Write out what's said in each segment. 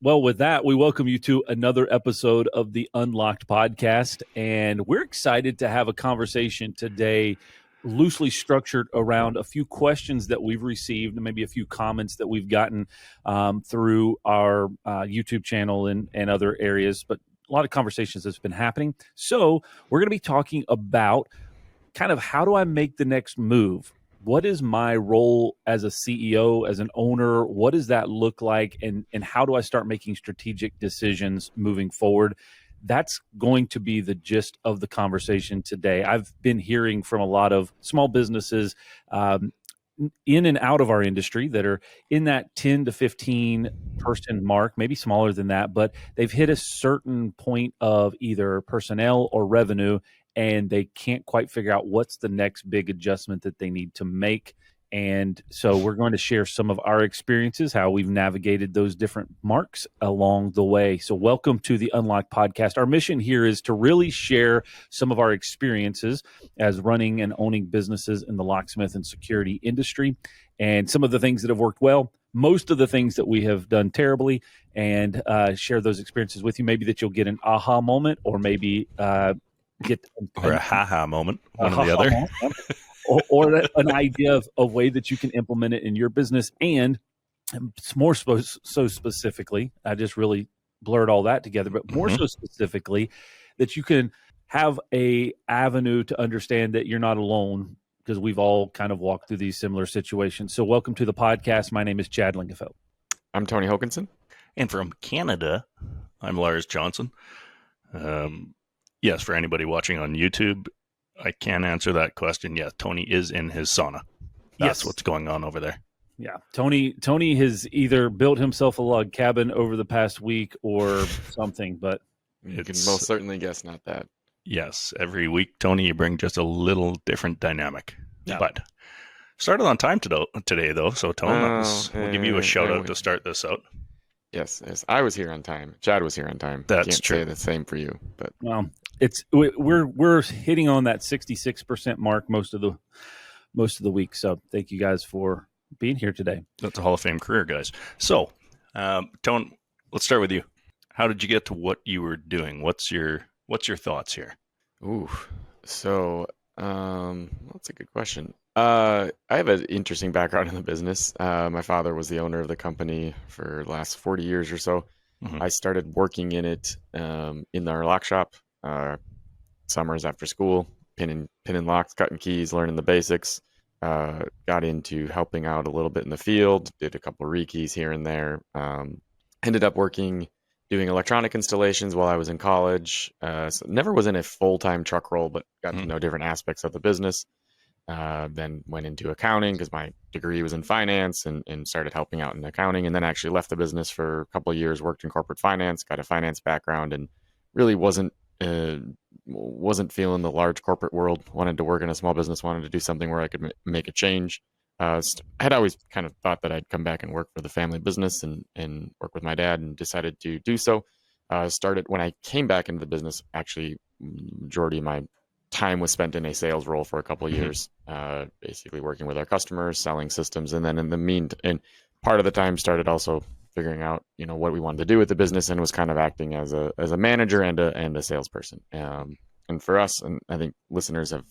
Well, with that, we welcome you to another episode of the Unlocked Podcast. And we're excited to have a conversation today, loosely structured around a few questions that we've received and maybe a few comments that we've gotten through our YouTube channel and other areas. But a lot of conversations that's been happening. So we're going to be talking about kind of how do I make the next move? What is my role as a CEO, as an owner? What does that look like? And how do I start making strategic decisions moving forward? That's going to be the gist of the conversation today. I've been hearing from a lot of small businesses in and out of our industry that are in that 10 to 15 person mark, maybe smaller than that, but they've hit a certain point of either personnel or revenue, and they can't quite figure out what's the next big adjustment that they need to make. And so we're going to share some of our experiences, how we've navigated those different marks along the way. So welcome to the Unlock Podcast. Our mission here is to really share some of our experiences as running and owning businesses in the locksmith and security industry, and some of the things that have worked well, most of the things that we have done terribly, and share those experiences with you. Maybe that you'll get an aha moment, or maybe get or a ha-ha moment, one or the other. or an idea of a way that you can implement it in your business. And it's more so specifically, I just really blurred all that together, but more so specifically that you can have a avenue to understand that you're not alone, because we've all kind of walked through these similar situations. So welcome to the podcast. My name is Chad Lingefeld. I'm Tony Hokinson. And from Canada, I'm Lars Johnson. Yes, for anybody watching on YouTube, I can answer that question. Yeah, Tony is in his sauna. That's what's going on over there. Yeah, Tony has either built himself a log cabin over the past week or something, but you can most certainly guess not that. Yes, every week, Tony, you bring just a little different dynamic. Yeah. But started on time today, though. So, Tony, we'll give you a shout out to start this out. Yes, I was here on time. Chad was here on time. That's Can't true. Say the same for you, but we're hitting on that 66% mark most of the week. So thank you guys for being here today. That's a Hall of Fame career, guys. So, Tone, let's start with you. How did you get to what you were doing? What's your thoughts here? So that's a good question. I have an interesting background in the business. My father was the owner of the company for the last 40 years or so. I started working in it in our lock shop, summers after school, pinning locks, cutting keys, learning the basics. Got into helping out a little bit in the field, did a couple of rekeys here and there. Ended up doing electronic installations while I was in college. So never was in a full-time truck role, but got to know different aspects of the business. Then went into accounting because my degree was in finance, and started helping out in accounting, and then actually left the business for a couple of years, worked in corporate finance, got a finance background, and really wasn't feeling the large corporate world. Wanted to work in a small business, wanted to do something where I could make a change. I had always kind of thought that I'd come back and work for the family business and work with my dad, and decided to do so. Started when I came back into the business, actually majority of my time was spent in a sales role for a couple of years, basically working with our customers, selling systems. And then and part of the time started also figuring out, what we wanted to do with the business, and was kind of acting as a manager and a salesperson. And for us, and I think listeners have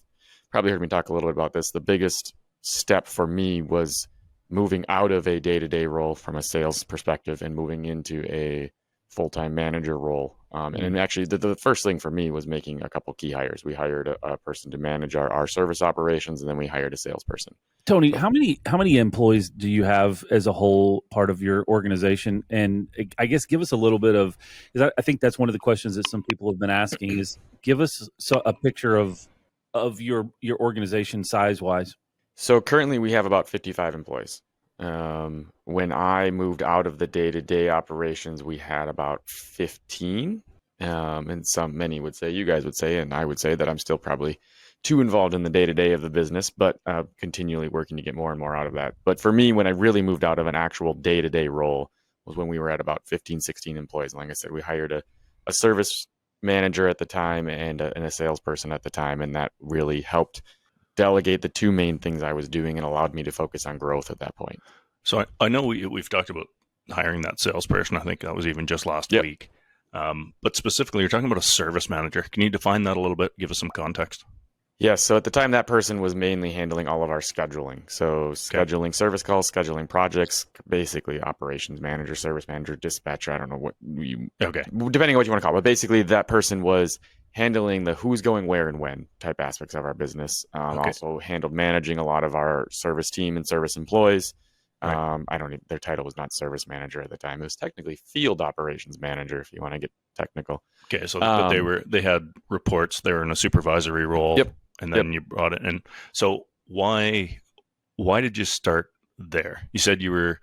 probably heard me talk a little bit about this, the biggest step for me was moving out of a day-to-day role from a sales perspective and moving into a full-time manager role. And actually the first thing for me was making a couple key hires. We hired a person to manage our service operations, and then we hired a salesperson. Tony, how many employees do you have as a whole part of your organization? And I guess give us a little bit of, because I think that's one of the questions that some people have been asking, is give us a picture of your organization size-wise. So currently we have about 55 employees. When I moved out of the day-to-day operations, we had about 15. And many would say, you guys would say, and I would say that I'm still probably too involved in the day-to-day of the business, but continually working to get more and more out of that. But for me, when I really moved out of an actual day-to-day role was when we were at about 15, 16 employees. And like I said, we hired a service manager at the time and a salesperson at the time, and that really helped delegate the two main things I was doing and allowed me to focus on growth at that point. So I know we've talked about hiring that salesperson. I think that was even just last Yep. week. But specifically, you're talking about a service manager. Can you define that a little bit? Give us some context. Yeah, so at the time, that person was mainly handling all of our scheduling. So scheduling service calls, scheduling projects, basically operations manager, service manager, dispatcher. I don't know what you, Okay. depending on what you want to call it. But basically, that person was handling the who's going where and when type aspects of our business. Okay. Also handled managing a lot of our service team and service employees. Right. Their title was not service manager at the time. It was technically field operations manager, if you want to get technical. Okay. So but they had reports. They were in a supervisory role. Yep. And then you brought it in. So why did you start there? You said you were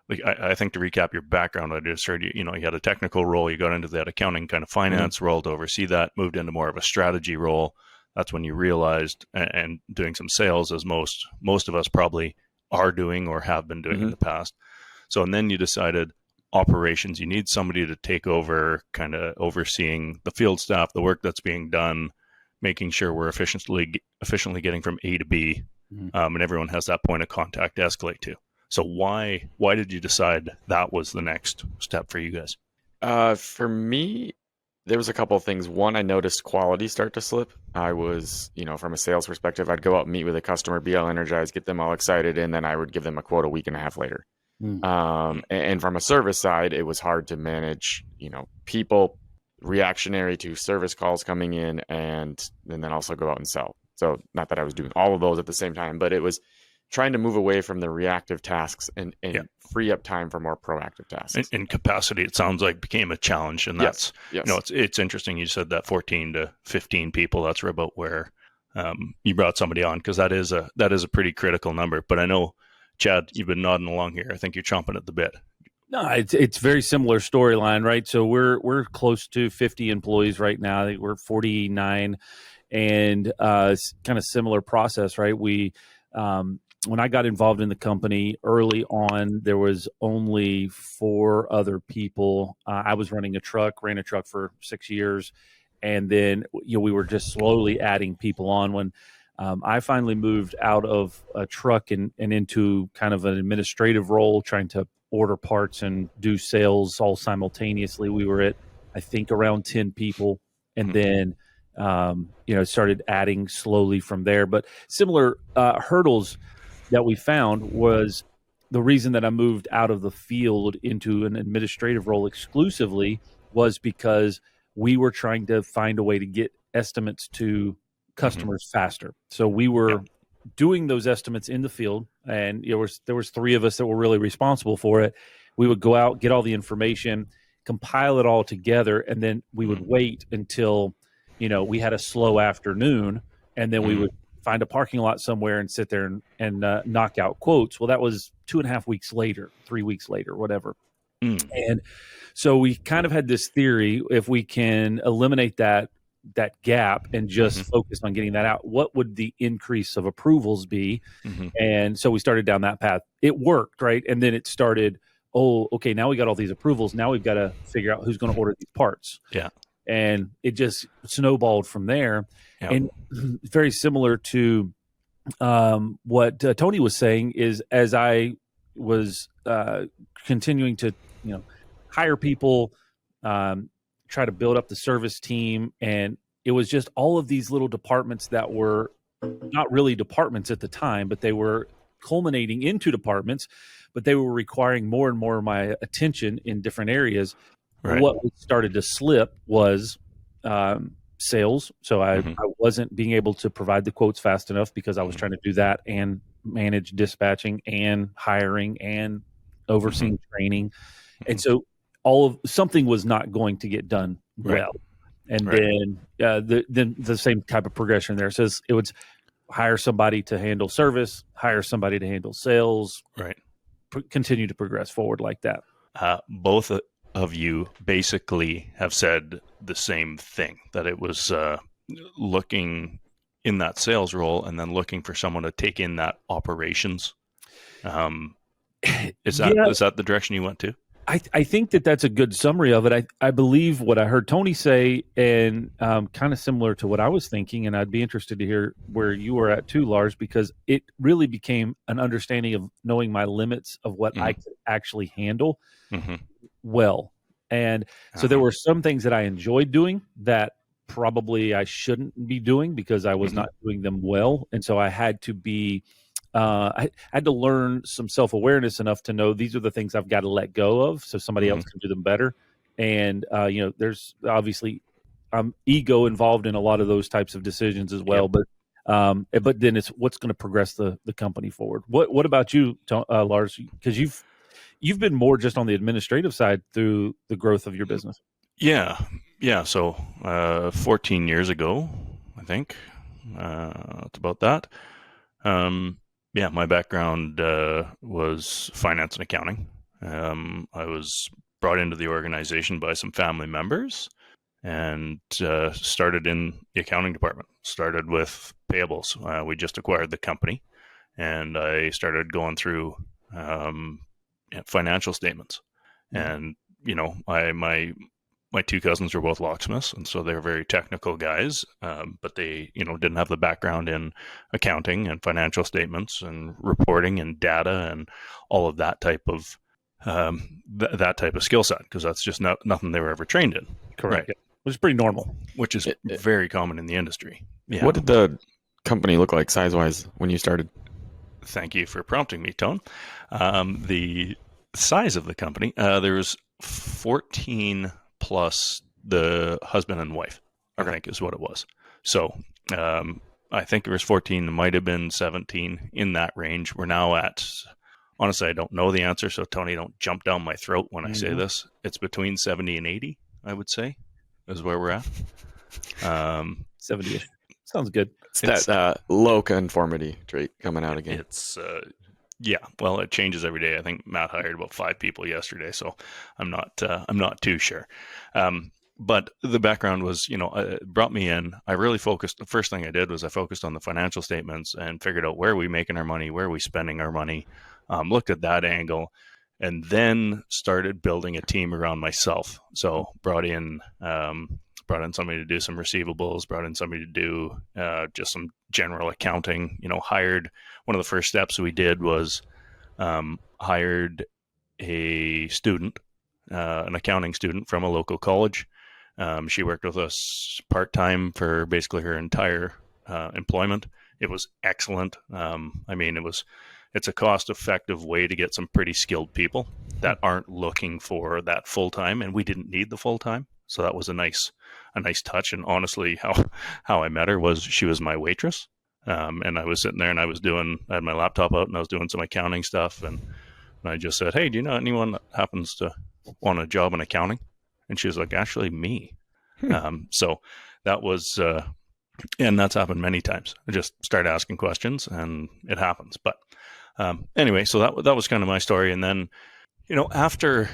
like, I think to recap your background, I just heard you had a technical role. You got into that accounting kind of finance role to oversee that, moved into more of a strategy role. That's when you realized, and doing some sales, as most of us probably are doing or have been doing in the past. So, and then you decided operations, you need somebody to take over, kind of overseeing the field staff, the work that's being done, making sure we're efficiently getting from A to B, and everyone has that point of contact to escalate to. So why did you decide that was the next step for you guys? For me, there was a couple of things. One, I noticed quality start to slip. I was, from a sales perspective, I'd go out and meet with a customer, be all energized, get them all excited, and then I would give them a quote a week and a half later. And from a service side, it was hard to manage, people reactionary to service calls coming in and then also go out and sell. So not that I was doing all of those at the same time, but it was trying to move away from the reactive tasks and free up time for more proactive tasks. And capacity, it sounds like, became a challenge. And that's, yes. It's interesting. You said that 14 to 15 people, that's about where you brought somebody on, because that is a pretty critical number. But I know, Chad, you've been nodding along here. I think you're chomping at the bit. No, it's very similar storyline, right? So we're close to 50 employees right now. I think we're 49, and kind of similar process, right? We when I got involved in the company early on, there was only 4 other people. I was ran a truck for 6 years, and then we were just slowly adding people on. When I finally moved out of a truck and into kind of an administrative role, trying to order parts and do sales all simultaneously. We were at, I think, around 10 people, and then started adding slowly from there. But similar hurdles that we found was the reason that I moved out of the field into an administrative role exclusively was because we were trying to find a way to get estimates to customers faster. So we were doing those estimates in the field, and there was 3 of us that were really responsible for it. We would go out, get all the information, compile it all together, and then we would wait until we had a slow afternoon, and then we would find a parking lot somewhere and sit there and knock out quotes. Well, that was 2.5 weeks later, 3 weeks later, whatever. And so we kind of had this theory: if we can eliminate that gap and just focus on getting that out, what would the increase of approvals be? And so we started down that path. It worked, right? And then it started, okay, now we got all these approvals. Now we've got to figure out who's going to order these parts. Yeah. And it just snowballed from there. Yeah. And very similar to what Tony was saying is, as I was continuing to, hire people, try to build up the service team, and it was just all of these little departments that were not really departments at the time, but they were culminating into departments, but they were requiring more and more of my attention in different areas. Right. What started to slip was sales. So I wasn't being able to provide the quotes fast enough because I was trying to do that and manage dispatching and hiring and overseeing training. And so something was not going to get done well. And then the same type of progression there says it would hire somebody to handle service, hire somebody to handle sales, continue to progress forward like that. Both of you basically have said the same thing, that it was looking in that sales role and then looking for someone to take in that operations. Is that the direction you went to? I think that that's a good summary of it. I believe what I heard Tony say, and kind of similar to what I was thinking, and I'd be interested to hear where you were at too, Lars, because it really became an understanding of knowing my limits of what I could actually handle well. And so there were some things that I enjoyed doing that probably I shouldn't be doing because I was not doing them well. And so I had to be I had to learn some self-awareness enough to know these are the things I've got to let go of so somebody else can do them better. And, there's obviously ego involved in a lot of those types of decisions as well. But then it's what's going to progress the company forward. What about you, Lars? Because you've been more just on the administrative side through the growth of your business. Yeah. So 14 years ago, I think, it's about that. My background was finance and accounting. I was brought into the organization by some family members and started in the accounting department. Started with payables. We just acquired the company, and I started going through financial statements. And my two cousins were both locksmiths, and so they're very technical guys, but they, didn't have the background in accounting and financial statements and reporting and data and all of that type of that type of skill set, because that's just nothing they were ever trained in. Correct. Right. Which is pretty normal. Which is very common in the industry. Yeah. What did the company look like size-wise when you started? Thank you for prompting me, Tone. The size of the company, there was 14 plus the husband and wife, I think is what it was. So I think there was 14, it might have been 17, in that range. We're now at, honestly, I don't know the answer, so Tony, don't jump down my throat when I say this. It's between 70 and 80, I would say, is where we're at. 70-ish. Sounds good. It's that low conformity trait coming out again. It's well, it changes every day. I think Matt hired about 5 people yesterday, so I'm not too sure. But the background was, it brought me in. I really focused. The first thing I did was I focused on the financial statements and figured out where are we making our money, where are we spending our money. Looked at that angle, and then started building a team around myself. So brought in somebody to do some receivables, brought in somebody to do just some general accounting, hired. One of the first steps we did was hired a student, an accounting student from a local college. She worked with us part-time for basically her entire employment. It was excellent. It's a cost-effective way to get some pretty skilled people that aren't looking for that full-time, and we didn't need the full-time. So that was a nice touch. And honestly, how I met her was she was my waitress. And I was sitting there and I had my laptop out and I was doing some accounting stuff. And I just said, hey, do you know anyone that happens to want a job in accounting? And she was like, actually me. So that was, and that's happened many times. I just start asking questions and it happens. But anyway, so that was kind of my story. And then, after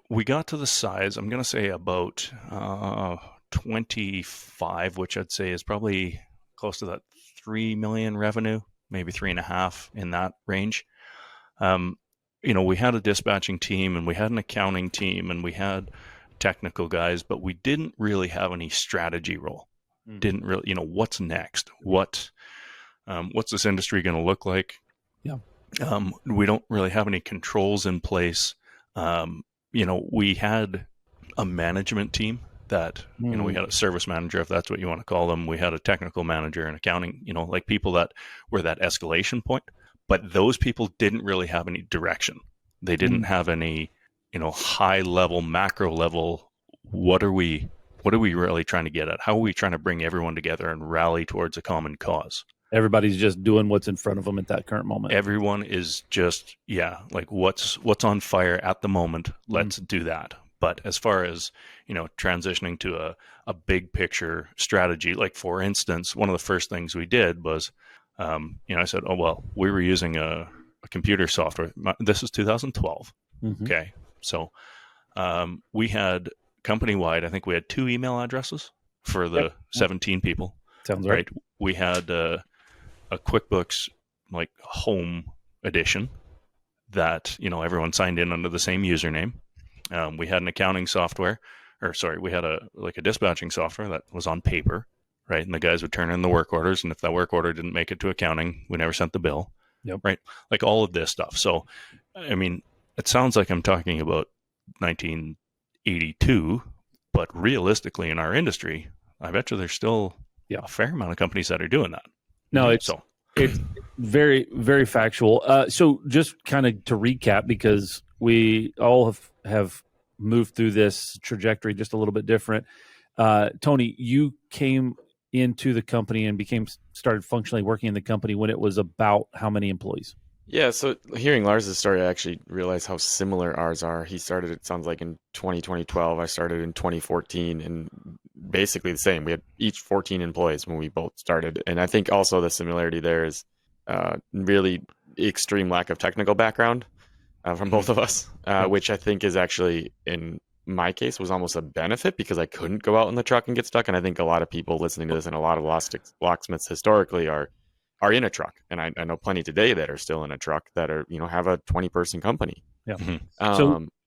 we got to the size, I'm going to say about 25, which I'd say is probably close to that 3 million revenue, maybe 3.5 in that range. We had a dispatching team and we had an accounting team and we had technical guys, but we didn't really have any strategy role. Didn't really, what's next? What's this industry going to look like? Yeah. We don't really have any controls in place. We had a management team that, we had a service manager, if that's what you want to call them. We had a technical manager and accounting, like people that were that escalation point. But those people didn't really have any direction. They didn't have any, high level, macro level. What are we really trying to get at? How are we trying to bring everyone together and rally towards a common cause? Everybody's just doing what's in front of them at that current moment. Everyone is just, like what's on fire at the moment. Let's do that. But as far as, transitioning to a big picture strategy, like for instance, one of the first things we did was, I said, we were using a computer software. This is 2012. Okay. So we had company-wide, I think we had 2 email addresses for the 17 people. Sounds right. We had a QuickBooks like home edition that, everyone signed in under the same username. We had an accounting software, we had a dispatching software that was on paper, right? And the guys would turn in the work orders, and if that work order didn't make it to accounting, we never sent the bill. Yep. Right? Like all of this stuff. So, I mean, it sounds like I'm talking about 1982, but realistically in our industry, I bet you there's still a fair amount of companies that are doing that. No, it's very, very factual. So just kind of to recap, because we all have moved through this trajectory just a little bit different. Tony, you came into the company and started functionally working in the company when it was about how many employees? Yeah, so hearing Lars's story, I actually realized how similar ours are. He started, it sounds like, in 2012. I started in 2014, and basically the same. We had each 14 employees when we both started. And I think also the similarity there is really extreme lack of technical background from both of us, which I think is actually, in my case, was almost a benefit because I couldn't go out in the truck and get stuck. And I think a lot of people listening to this and a lot of locksmiths historically are in a truck, and I know plenty today that are still in a truck that are, have a 20-person company. Yeah.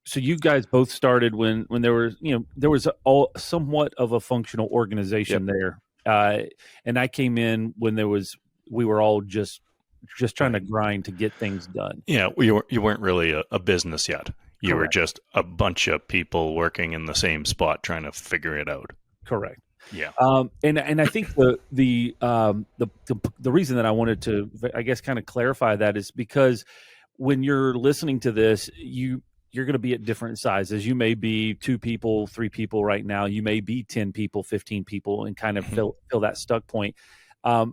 So you guys both started when there was somewhat of a functional organization there, and I came in when we were all just trying to grind to get things done. Yeah, you weren't really a business yet. You were just a bunch of people working in the same spot trying to figure it out. Correct. Yeah. And I think the reason that I wanted to, I guess, kind of clarify that is because when you're listening to this, you're going to be at different sizes. You may be 2 people, 3 people right now. You may be 10 people, 15 people, and kind of fill that stuck point. I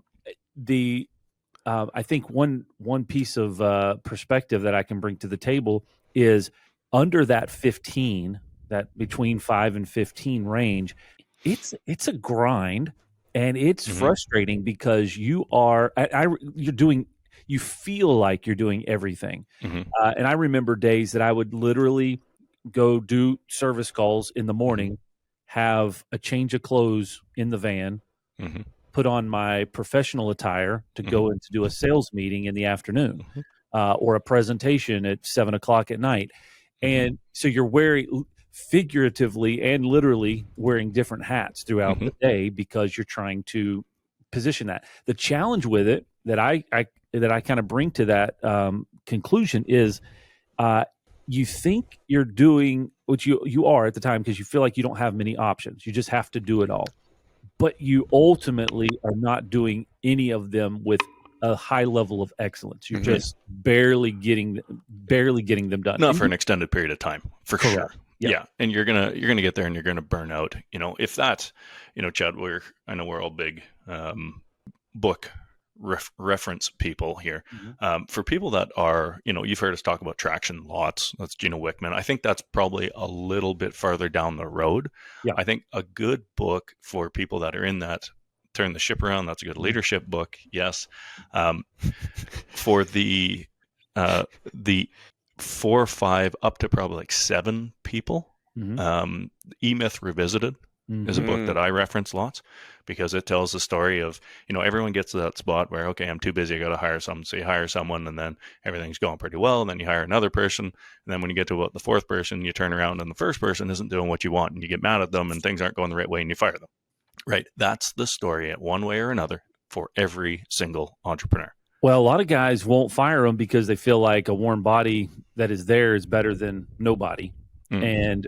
think one piece of perspective that I can bring to the table is under that 15, that between 5 and 15 range. It's a grind, and it's frustrating because you feel like you're doing everything. And I remember days that I would literally go do service calls in the morning, have a change of clothes in the van, put on my professional attire to go in to do a sales meeting in the afternoon, or a presentation at 7:00 at night. And so you're wearing, figuratively and literally, wearing different hats throughout the day because you're trying to position that. The challenge with it that I kind of bring to that conclusion is you think you're doing what you are at the time because you feel like you don't have many options. You just have to do it all. But you ultimately are not doing any of them with a high level of excellence. You're just barely getting them done. Not for an extended period of time, for sure. Yeah. And you're gonna get there and you're gonna burn out. If that's, Chad, I know we're all big book reference people here. For people that are, you've heard us talk about traction lots. That's Gino Wickman. I think that's probably a little bit farther down the road. Yeah. I think a good book for people that are in that turn the ship around. That's a good leadership book. Yes. For the 4 or 5 up to probably like 7 people. E-Myth Revisited is a book that I reference lots because it tells the story of, everyone gets to that spot where, okay, I'm too busy, I got to hire someone. So you hire someone and then everything's going pretty well. And then you hire another person. And then when you get to about the 4th person, you turn around and the first person isn't doing what you want and you get mad at them and things aren't going the right way and you fire them. Right. That's the story at one way or another for every single entrepreneur. Well, a lot of guys won't fire them because they feel like a warm body that is there is better than nobody, and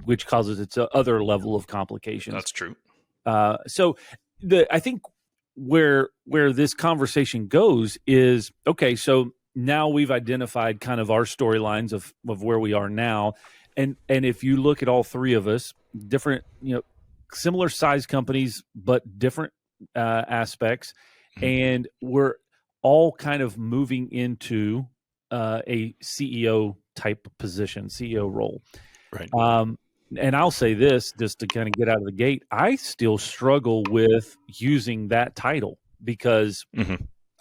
which causes its other level of complications. That's true. So I think where this conversation goes is, okay, so now we've identified kind of our storylines of where we are now. And if you look at all 3 of us, different, similar size companies, but different aspects. And we're all kind of moving into a CEO type position, CEO role. Right. And I'll say this just to kind of get out of the gate. I still struggle with using that title because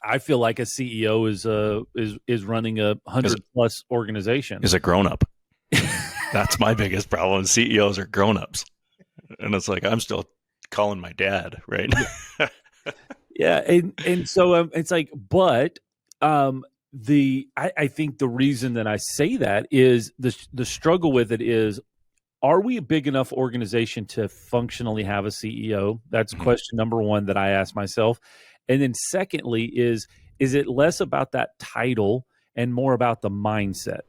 I feel like a CEO is running a 100+ organization. Is a grown up. That's my biggest problem. CEOs are grown ups. And it's like, I'm still calling my dad, right? Yeah. And so it's like, but I think the reason that I say that is the struggle with it is, are we a big enough organization to functionally have a CEO? That's question number one that I ask myself. And then secondly is it less about that title and more about the mindset?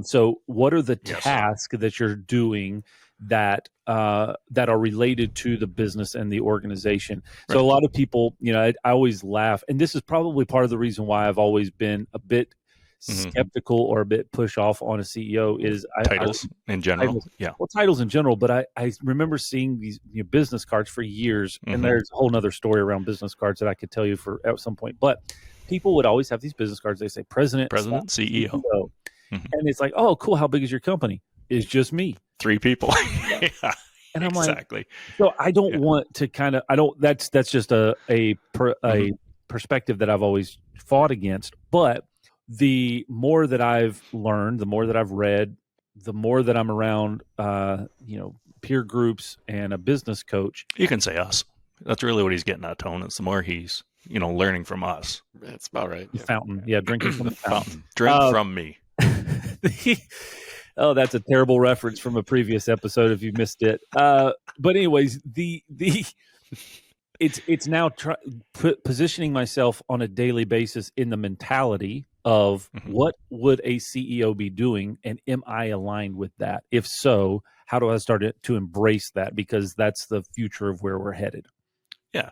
So what are the tasks that you're doing that are related to the business and the organization? So a lot of people, I always laugh, and this is probably part of the reason why I've always been a bit skeptical or a bit push off on a CEO is titles in general. Titles in general. But I remember seeing these business cards for years, and there's a whole nother story around business cards that I could tell you for at some point. But people would always have these business cards. They say president, CEO. And it's like, oh, cool. How big is your company? It's just me. 3 people. And I'm exactly. Like, so I don't want to that's just a perspective that I've always fought against. But the more that I've learned, the more that I've read, the more that I'm around, peer groups and a business coach. You can say us. That's really what he's getting at, Tone. It's the more he's, learning from us. That's about right. The fountain. Yeah, drinking from the fountain. Drink from me. Oh, that's a terrible reference from a previous episode if you missed it. But anyways, it's now positioning myself on a daily basis in the mentality of what would a CEO be doing, and am I aligned with that? If so, how do I start to embrace that? Because that's the future of where we're headed. Yeah,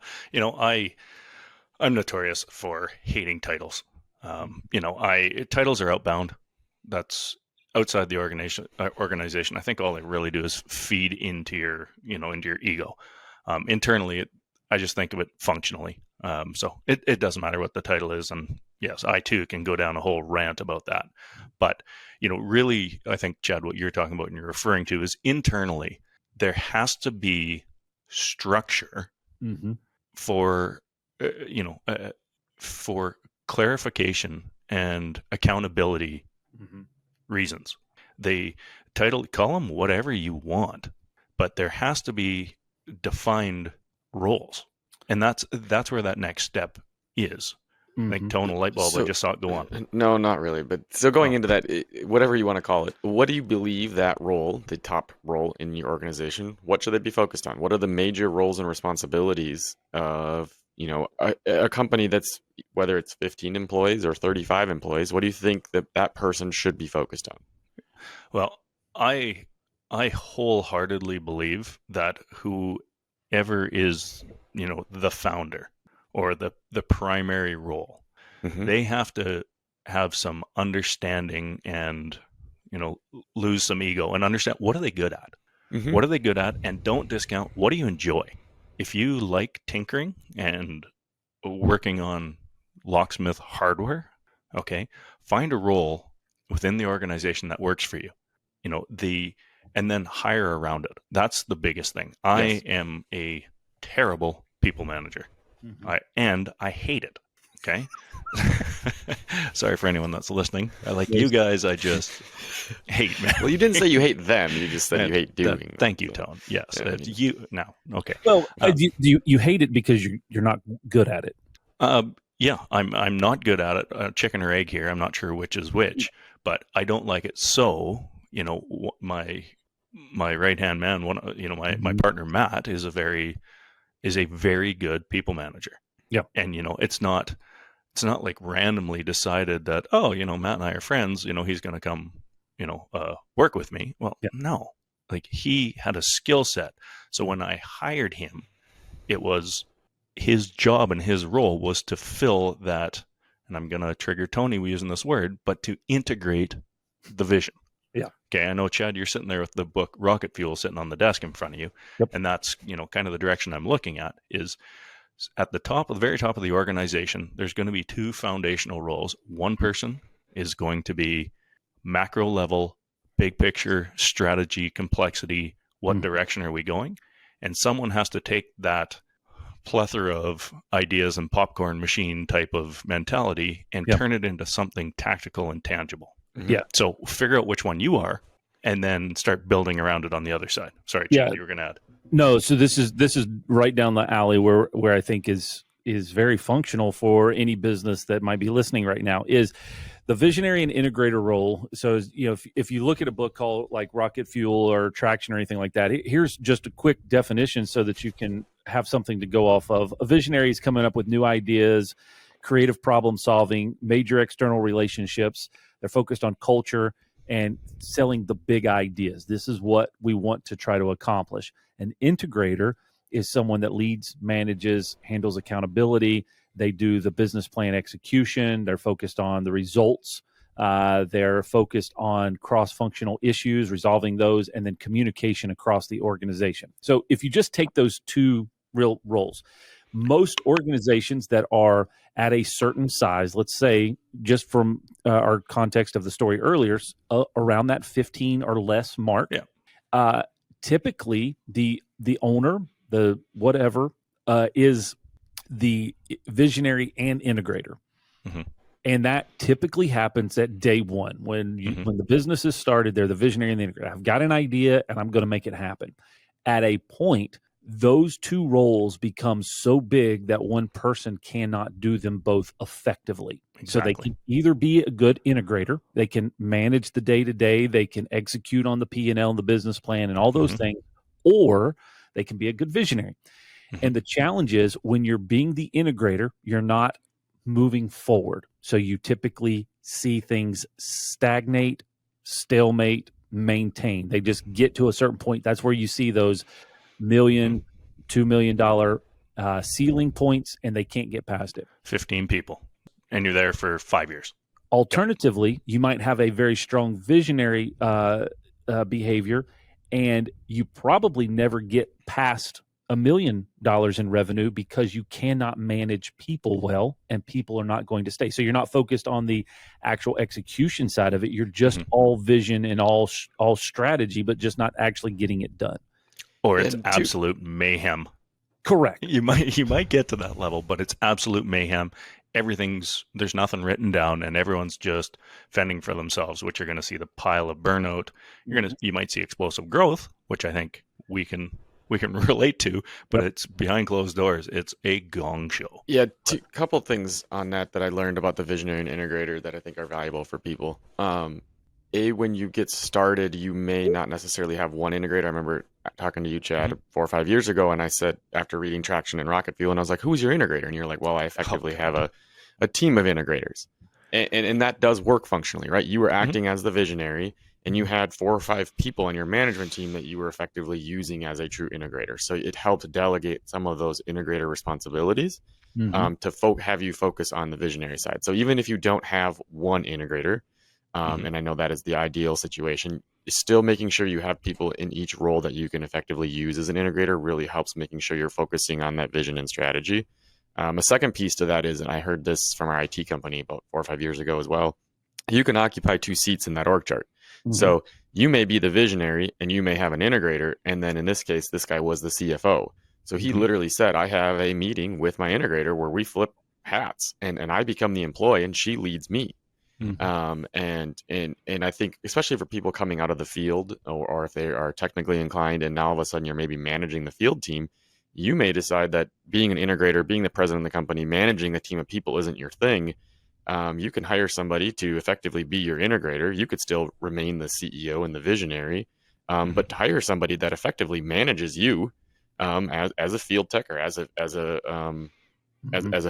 I'm notorious for hating titles. Titles are outbound. That's outside the organization. I think all they really do is feed into your ego. Internally, I just think of it functionally. So it doesn't matter what the title is. And yes, I too can go down a whole rant about that. But, really, I think, Chad, what you're talking about and you're referring to is internally, there has to be structure for, for clarification and accountability reasons. The title, call them whatever you want, but there has to be defined roles. And that's where that next step is. Like tonal light bulb, I just saw it go on. No, not really. But so going into that, whatever you want to call it, what do you believe that role, the top role in your organization, what should they be focused on? What are the major roles and responsibilities of, a company that's, whether it's 15 employees or 35 employees, what do you think that person should be focused on? Well, I wholeheartedly believe that whoever is, the founder or the primary role, they have to have some understanding and, lose some ego and understand, what are they good at? What are they good at? And don't discount, what do you enjoy? If you like tinkering and working on locksmith hardware, okay, find a role within the organization that works for you, and then hire around it. That's the biggest thing. I am a terrible people manager. I hate it. Okay. Sorry for anyone that's listening. I like you guys. I just hate, man. Well, you didn't say you hate them. You just said you hate doing. Thank you, Tone. Yes. Okay. Well, you hate it because you're not good at it. Yeah, I'm not good at it. Chicken or egg here. I'm not sure which is which, but I don't like it. So, my right hand man, my partner Matt is a very good people manager. Yeah, and it's not like randomly decided that Matt and I are friends. He's going to come work with me. Well, no, like he had a skill set. So when I hired him, it was his job and his role was to fill that, and I'm going to trigger Tony using this word, but to integrate the vision. Yeah. Okay. I know, Chad, you're sitting there with the book Rocket Fuel sitting on the desk in front of you. Yep. And that's, kind of the direction I'm looking at is at the very top of the organization, there's going to be 2 foundational roles. One person is going to be macro level, big picture, strategy, complexity. What direction are we going? And someone has to take that plethora of ideas and popcorn machine type of mentality and turn it into something tactical and tangible. Yeah. So figure out which one you are and then start building around it on the other side. Sorry, Chad, you were going to add. No, so this is right down the alley where I think is is very functional for any business that might be listening right now is the visionary and integrator role. So, if you look at a book called like Rocket Fuel or Traction or anything like that, here's just a quick definition so that you can have something to go off of. A visionary is coming up with new ideas, creative problem solving, major external relationships. They're focused on culture and selling the big ideas. This is what we want to try to accomplish. An integrator is someone that leads, manages, handles accountability. They do the business plan execution. They're focused on the results. They're focused on cross-functional issues, resolving those, and then communication across the organization. So if you just take those two real roles, most organizations that are at a certain size, let's say just from our context of the story earlier, around that 15 or less mark, typically the owner, the whatever, is the visionary and integrator. Mm-hmm. And that typically happens at day one when when the business is started. They're the visionary and the integrator. I've got an idea and I'm going to make it happen. At a point, those two roles become so big that one person cannot do them both effectively. Exactly. So they can either be a good integrator, they can manage the day-to-day, they can execute on the P&L and the business plan and all those things, or they can be a good visionary. And the challenge is when you're being the integrator, you're not moving forward. So you typically see things stagnate, stalemate, maintain. They just get to a certain point. That's where you see those $1 million, $2 million ceiling points, and they can't get past it. 15 people, and you're there for 5 years. Alternatively, you might have a very strong visionary behavior, and you probably never get past $1 million in revenue because you cannot manage people well, and people are not going to stay. So you're not focused on the actual execution side of it. You're just all vision and all strategy, but just not actually getting it done. Or it's absolute mayhem. Correct. You might get to that level, but it's absolute mayhem. There's nothing written down, and everyone's just fending for themselves, which you're going to see the pile of burnout. You might see explosive growth, which I think we can relate to, but it's behind closed doors. It's a gong show. Yeah, a couple things on that I learned about the visionary and integrator that I think are valuable for people. When you get started, you may not necessarily have one integrator. I remember talking to you, Chad, 4 or 5 years ago, and I said, after reading Traction and Rocket Fuel, and I was like, who's your integrator? And you're like, well, I effectively have a team of integrators. And that does work functionally, right? You were acting as the visionary, and you had 4 or 5 people on your management team that you were effectively using as a true integrator. So it helped delegate some of those integrator responsibilities to have you focus on the visionary side. So even if you don't have one integrator, and I know that is the ideal situation, still making sure you have people in each role that you can effectively use as an integrator really helps making sure you're focusing on that vision and strategy. A second piece to that is, and I heard this from our IT company about 4 or 5 years ago as well, you can occupy 2 seats in that org chart. So you may be the visionary and you may have an integrator. And then in this case, this guy was the CFO. So he literally said, I have a meeting with my integrator where we flip hats and I become the employee and she leads me. And I think especially for people coming out of the field or if they are technically inclined and now all of a sudden you're maybe managing the field team, you may decide that being an integrator, being the president of the company, managing a team of people isn't your thing. You can hire somebody to effectively be your integrator. You could still remain the CEO and the visionary, but to hire somebody that effectively manages you as a field tech or as a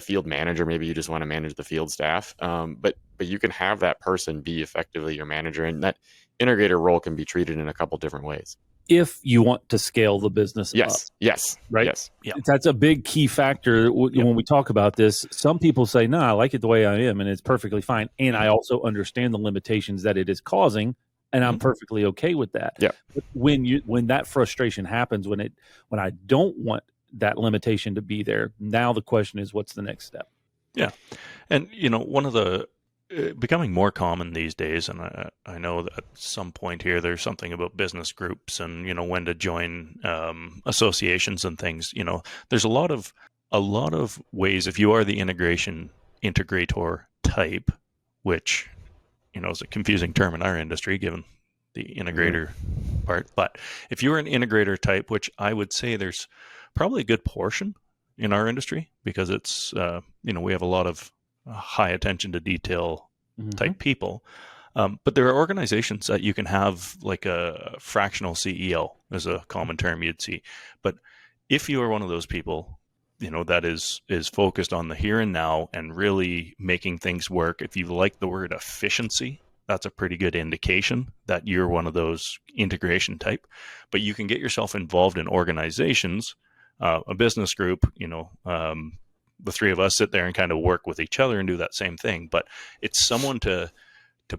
field manager. Maybe you just want to manage the field staff, but you can have that person be effectively your manager, and that integrator role can be treated in a couple different ways. If you want to scale the business up. Yes. Right? Yes. Yeah. That's a big key factor when we talk about this. Some people say, no, I like it the way I am, and it's perfectly fine. And I also understand the limitations that it is causing, and I'm perfectly okay with that. Yeah. But when that frustration happens, when I don't want that limitation to be there, now the question is, what's the next step? Yeah. And, one of the becoming more common these days, and I know that at some point here there's something about business groups and when to join associations and things. There's a lot of ways. If you are the integrator type, which is a confusing term in our industry given the integrator part, but if you're an integrator type, which I would say there's probably a good portion in our industry because it's, we have a lot of high attention to detail type people. But there are organizations that you can have like a fractional CEO as a common term you'd see. But if you are one of those people, that is focused on the here and now and really making things work, if you like the word efficiency, that's a pretty good indication that you're one of those integration type. But you can get yourself involved in organizations, a business group, the three of us sit there and kind of work with each other and do that same thing. But it's someone to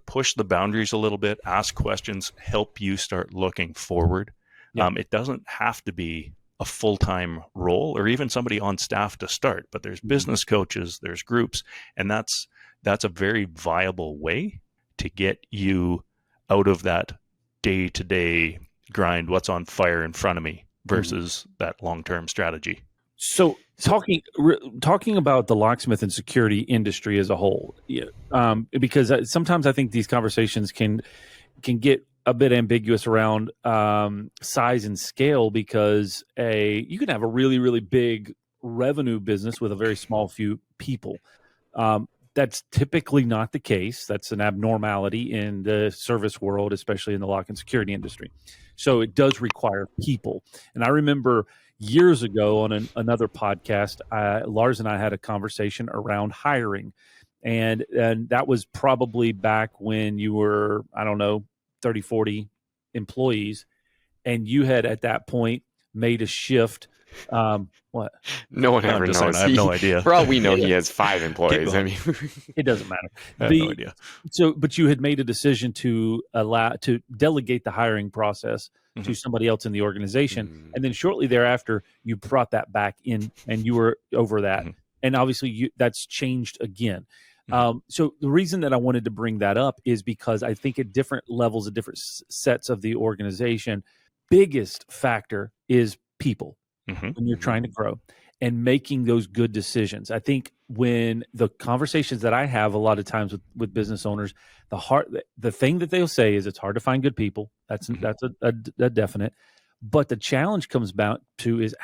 push the boundaries a little bit, ask questions, help you start looking forward. Yeah. It doesn't have to be a full-time role or even somebody on staff to start, but there's business coaches, there's groups, and that's a very viable way to get you out of that day-to-day grind, what's on fire in front of me, versus that long-term strategy. So talking about the locksmith and security industry as a whole, because sometimes I think these conversations can get a bit ambiguous around size and scale, because you can have a really, really big revenue business with a very small few people. That's typically not the case. That's an abnormality in the service world, especially in the lock and security industry. So it does require people. And I remember years ago on another podcast, Lars and I had a conversation around hiring. And that was probably back when you were, 30, 40 employees. And you had at that point made a shift. What? No one ever knows. I have no idea. For all we know, he has 5 employees. I mean, it doesn't matter. I have no idea. So, but you had made a decision to delegate the hiring process to somebody else in the organization, and then shortly thereafter, you brought that back in, and you were over that. And obviously, that's changed again. So the reason that I wanted to bring that up is because I think at different levels, at different sets of the organization, biggest factor is people. When you're trying to grow and making those good decisions. I think when the conversations that I have a lot of times with business owners, the thing that they'll say is it's hard to find good people. That's a definite. But the challenge comes about to is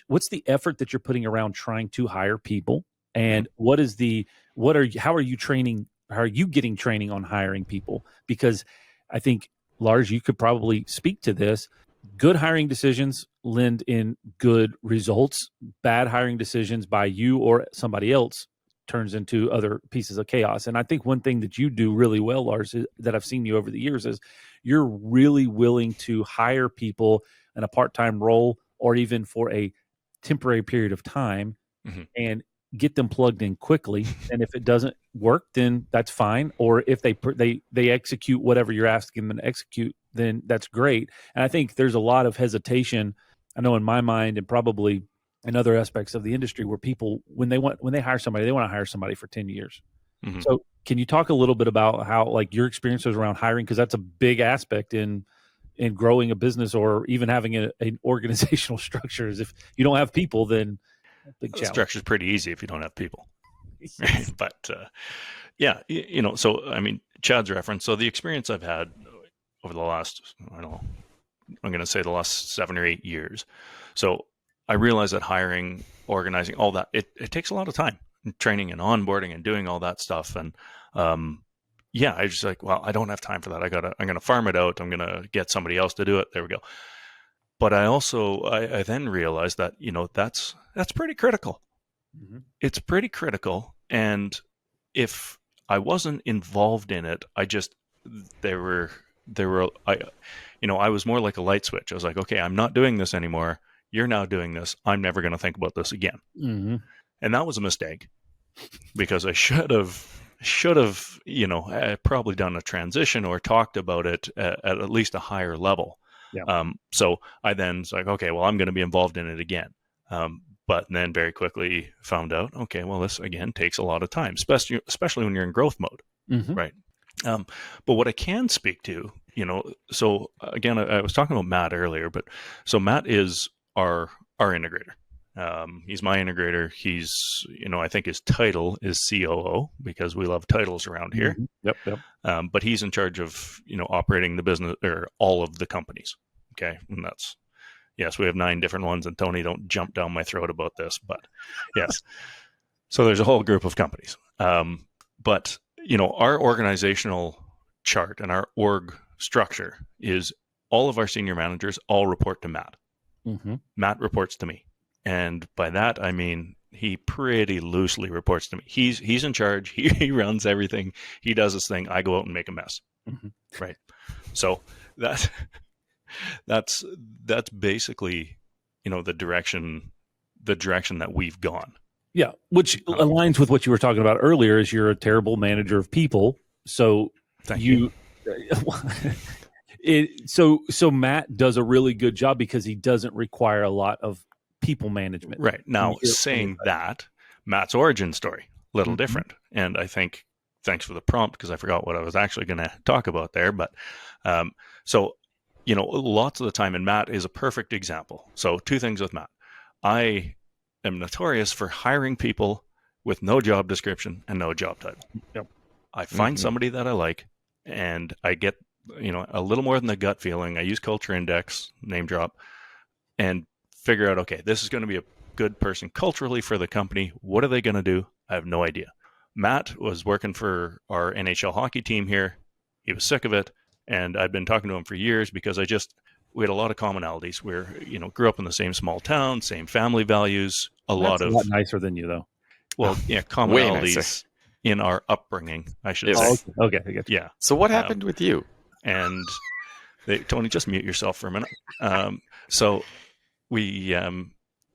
what's the effort that you're putting around trying to hire people, and how are you training? How are you getting training on hiring people? Because I think, Lars, you could probably speak to this. Good hiring decisions lend in good results. Bad hiring decisions by you or somebody else turns into other pieces of chaos. And I think one thing that you do really well, Lars, that I've seen you over the years, is you're really willing to hire people in a part-time role or even for a temporary period of time and get them plugged in quickly. And if it doesn't work, then that's fine. Or if they execute whatever you're asking them to execute, then that's great. And I think there's a lot of hesitation, I know in my mind and probably in other aspects of the industry, where people, when they hire somebody, they want to hire somebody for 10 years. So can you talk a little bit about how, like, your experiences around hiring? Because that's a big aspect in growing a business or even having an organizational structure. Is if you don't have people, then big challenge. The structure is pretty easy if you don't have people. Right? But so I mean, Chad's reference. So the experience I've had over the last, I'm going to say the last 7 or 8 years. So I realized that hiring, organizing, all that, it takes a lot of time, training and onboarding and doing all that stuff. And I just like, well, I don't have time for that. I'm going to farm it out. I'm going to get somebody else to do it. There we go. But I then realized that, that's pretty critical. It's pretty critical. And if I wasn't involved in it, I was more like a light switch. I was like, okay, I'm not doing this anymore. You're now doing this. I'm never going to think about this again. And that was a mistake, because I should have, probably done a transition or talked about it at least a higher level. Yeah. So I then was like, okay, well, I'm going to be involved in it again. But then very quickly found out, okay, well, this again takes a lot of time, especially when you're in growth mode, right? But what I can speak to, so again, I was talking about Matt earlier, but so Matt is our integrator. He's my integrator. He's, I think his title is COO, because we love titles around here. Yep. But he's in charge of, operating the business or all of the companies. Okay. And that's, Yes, we have 9 different ones, and Tony, don't jump down my throat about this, but yes. So there's a whole group of companies. But, our organizational chart and our org structure is all of our senior managers all report to Matt. Mm-hmm. Matt reports to me. And by that, I mean, he pretty loosely reports to me. He's in charge. He runs everything. He does his thing. I go out and make a mess. Mm-hmm. Right. So that's basically, the direction that we've gone. Yeah, which aligns with what you were talking about earlier. Is you're a terrible manager of people, so Thank you. So Matt does a really good job because he doesn't require a lot of people management. Right. Now, saying that, Matt's origin story, a little different. And I think, thanks for the prompt, because I forgot what I was actually going to talk about there. But so, lots of the time, and Matt is a perfect example. So 2 things with Matt. I am notorious for hiring people with no job description and no job title. Yep. I find somebody that I like, and I get, a little more than the gut feeling. I use Culture Index, name drop, and figure out, okay, this is going to be a good person culturally for the company. What are they going to do? I have no idea. Matt was working for our NHL hockey team here. He was sick of it. And I've been talking to him for years because we had a lot of commonalities. We're, grew up in the same small town, same family values, a lot nicer than you, though. Well, yeah, commonalities in our upbringing, I should say. Okay, I get you. Yeah. So what happened with you? And Tony, just mute yourself for a minute. So we,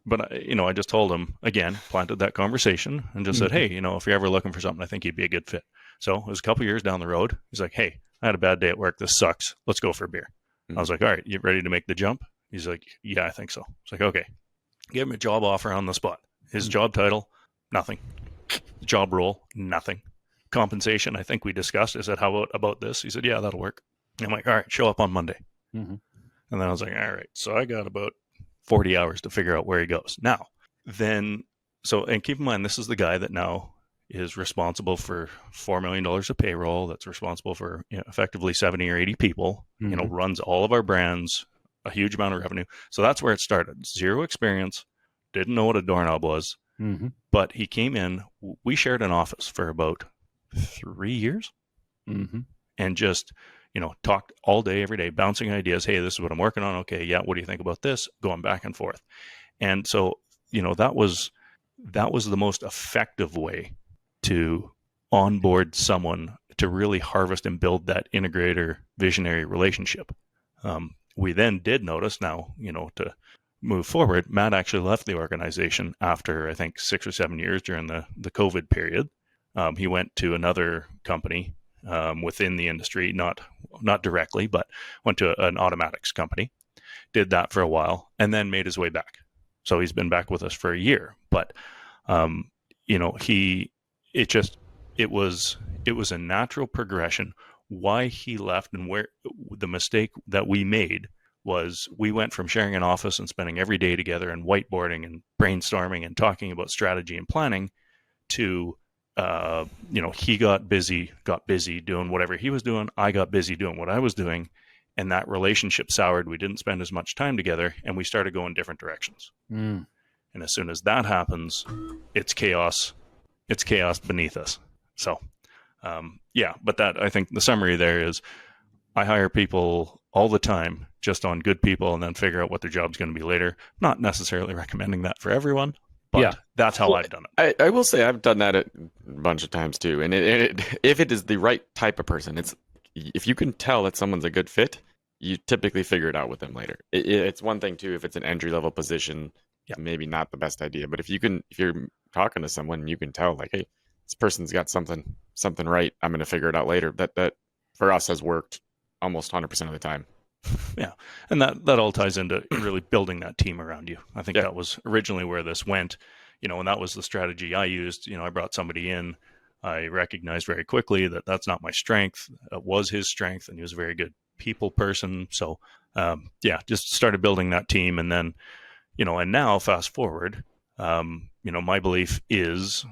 but I just told him again, planted that conversation, and just said, hey, if you're ever looking for something, I think you'd be a good fit. So it was a couple years down the road. He's like, hey, I had a bad day at work. This sucks. Let's go for a beer. I was like, all right, you ready to make the jump? He's like, yeah, I think so. It's like, okay, give him a job offer on the spot. His job title, nothing. Job role, nothing. Compensation, I think we discussed. I said, how about this? He said, yeah, that'll work. I'm like, all right, show up on Monday. Mm-hmm. And then I was like, all right, so I got about 40 hours to figure out where he goes. Now, and keep in mind, this is the guy that now is responsible for $4 million of payroll, that's responsible for effectively 70 or 80 people, runs all of our brands, a huge amount of revenue. So that's where it started. 0 experience, didn't know what a doorknob was, but he came in, we shared an office for about 3 years and just, talked all day, every day, bouncing ideas. Hey, this is what I'm working on. Okay. Yeah. What do you think about this? Going back and forth. And so, that was the most effective way to onboard someone to really harvest and build that integrator visionary relationship. We then did notice now, to move forward, Matt actually left the organization after, I think, 6 or 7 years during the COVID period. He went to another company within the industry, not directly, but went to an automatics company, did that for a while, and then made his way back. So he's been back with us for a year. But, it was a natural progression. Why he left and where the mistake that we made was we went from sharing an office and spending every day together and whiteboarding and brainstorming and talking about strategy and planning to, he got busy doing whatever he was doing. I got busy doing what I was doing. And that relationship soured. We didn't spend as much time together and we started going different directions. And as soon as that happens, it's chaos. It's chaos beneath us. So, but that, I think the summary there is I hire people all the time just on good people and then figure out what their job's going to be later. Not necessarily recommending that for everyone, but that's how I've done it. I will say I've done that a bunch of times too. And if it is the right type of person, if you can tell that someone's a good fit, you typically figure it out with them later. It's one thing too, if it's an entry level position, maybe not the best idea. But if you're talking to someone and you can tell, like, hey, this person's got something right, I'm going to figure it out later. That for us has worked almost 100% of the time. Yeah, and that all ties into really building that team around you. I think that was originally where this went, and that was the strategy I used. I brought somebody in. I recognized very quickly that that's not my strength. It was his strength, and he was a very good people person. So, just started building that team, and then, and now fast forward, my belief is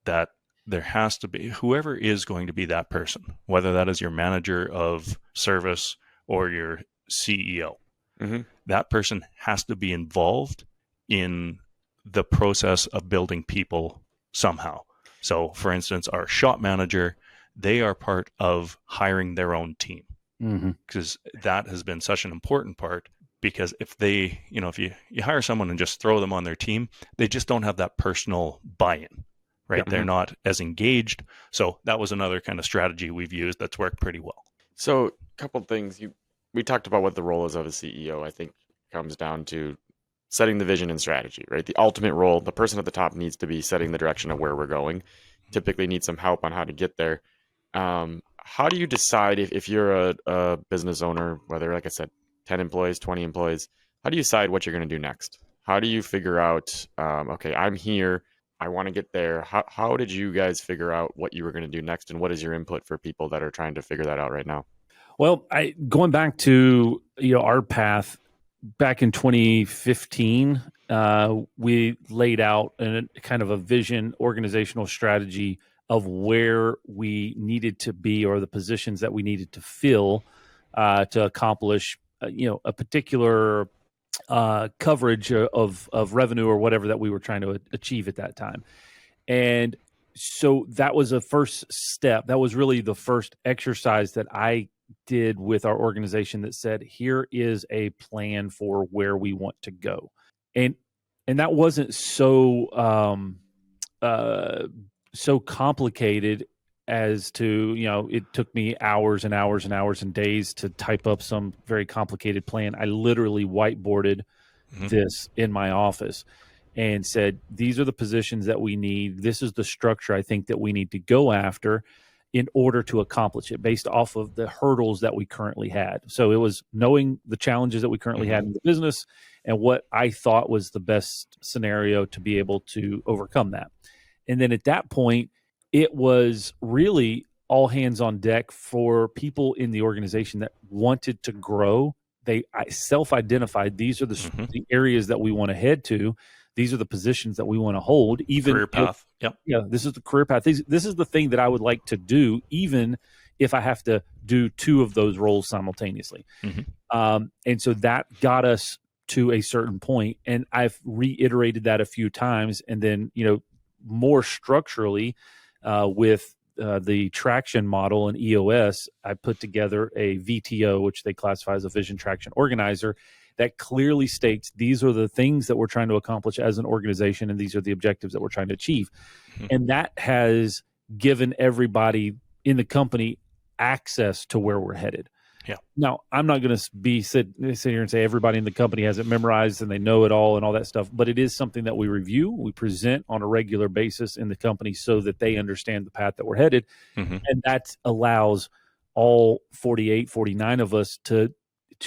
that there has to be whoever is going to be that person, whether that is your manager of service or your CEO. Mm-hmm. that person has to be involved in the process of building people somehow. So, for instance, our shop manager, they are part of hiring their own team, because that has been such an important part. Because if they, if you hire someone and just throw them on their team, they just don't have that personal buy-in, right? Yeah. They're not as engaged. So that was another kind of strategy we've used that's worked pretty well. So, a couple of things. We talked about what the role is of a CEO. I think comes down to setting the vision and strategy, right? The ultimate role, the person at the top needs to be setting the direction of where we're going. Typically need some help on how to get there. How do you decide if you're a business owner, whether, like I said, 10 employees, 20 employees, how do you decide what you're going to do next? How do you figure out, okay, I'm here, I want to get there. How did you guys figure out what you were going to do next? And what is your input for people that are trying to figure that out right now? Well, going back to our path back in 2015, we laid out a kind of a vision, organizational strategy of where we needed to be, or the positions that we needed to fill to accomplish a particular coverage of revenue or whatever that we were trying to achieve at that time. And so that was a first step. That was really the first exercise that I did with our organization that said, here is a plan for where we want to go. And that wasn't so complicated as to, it took me hours and hours and hours and days to type up some very complicated plan. I literally whiteboarded this in my office and said, these are the positions that we need. This is the structure I think that we need to go after in order to accomplish it, based off of the hurdles that we currently had. So it was knowing the challenges that we currently had in the business and what I thought was the best scenario to be able to overcome that. And then at that point, it was really all hands on deck for people in the organization that wanted to grow. I self-identified, these are the areas that we want to head to. These are the positions that we want to hold. Even career path. Yep. Yeah, this is the career path. This is the thing that I would like to do, even if I have to do two of those roles simultaneously. And so that got us to a certain point, and I've reiterated that a few times. And then, more structurally, with the traction model and EOS, I put together a VTO, which they classify as a vision traction organizer, that clearly states these are the things that we're trying to accomplish as an organization, and these are the objectives that we're trying to achieve. And that has given everybody in the company access to where we're headed. Yeah. Now, I'm not going to sit here and say everybody in the company has it memorized and they know it all and all that stuff, but it is something that we review, we present on a regular basis in the company so that they understand the path that we're headed. And that allows all 48, 49 of us to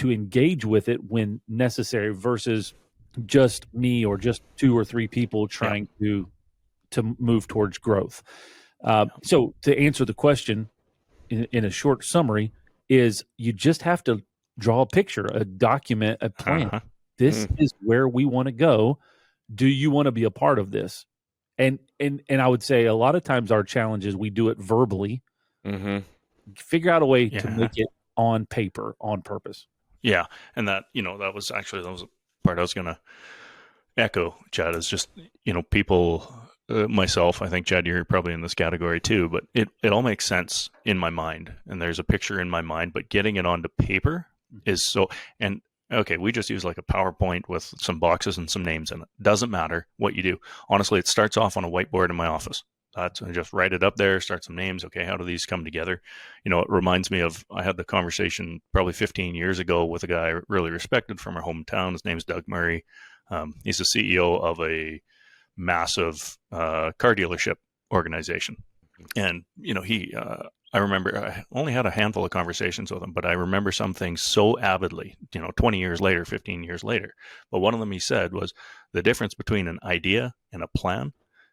engage with it when necessary, versus just me or just 2 or 3 people trying to move towards growth. So to answer the question in a short summary, is you just have to draw a picture, a document, a plan. This is where we want to go. Do you want to be a part of this? And I would say a lot of times our challenge is we do it verbally. Figure out a way to make it on paper, on purpose. Yeah. And that, that was a part I was going to echo, Chad, is just, people, myself, I think, Chad, you're probably in this category too, but it all makes sense in my mind, and there's a picture in my mind, but getting it onto paper is so, and okay, we just use like a PowerPoint with some boxes and some names in it. Doesn't matter what you do. Honestly, it starts off on a whiteboard in my office. I just write it up there, start some names. Okay, how do these come together? It reminds me of, I had the conversation probably 15 years ago with a guy I really respected from our hometown. His name's Doug Murray. He's the CEO of a massive car dealership organization. And, I remember I only had a handful of conversations with him, but I remember some things so avidly, 20 years later, 15 years later. But one of them he said was, the difference between an idea and a plan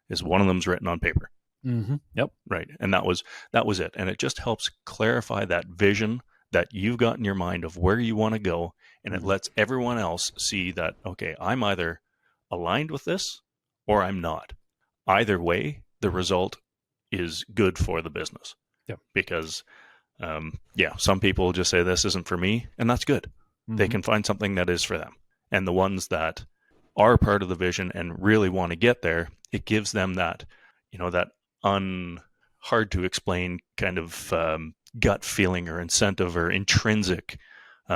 is one of them's written on paper. Yep. Right. And that was it. And it just helps clarify that vision that you've got in your mind of where you want to go. And it lets everyone else see that, okay, I'm either aligned with this or I'm not. Either way, the result is good for the business. Yep. Because, some people just say this isn't for me, and that's good. They can find something that is for them. And the ones that are part of the vision and really want to get there, it gives them that, that hard to explain kind of gut feeling or incentive or intrinsic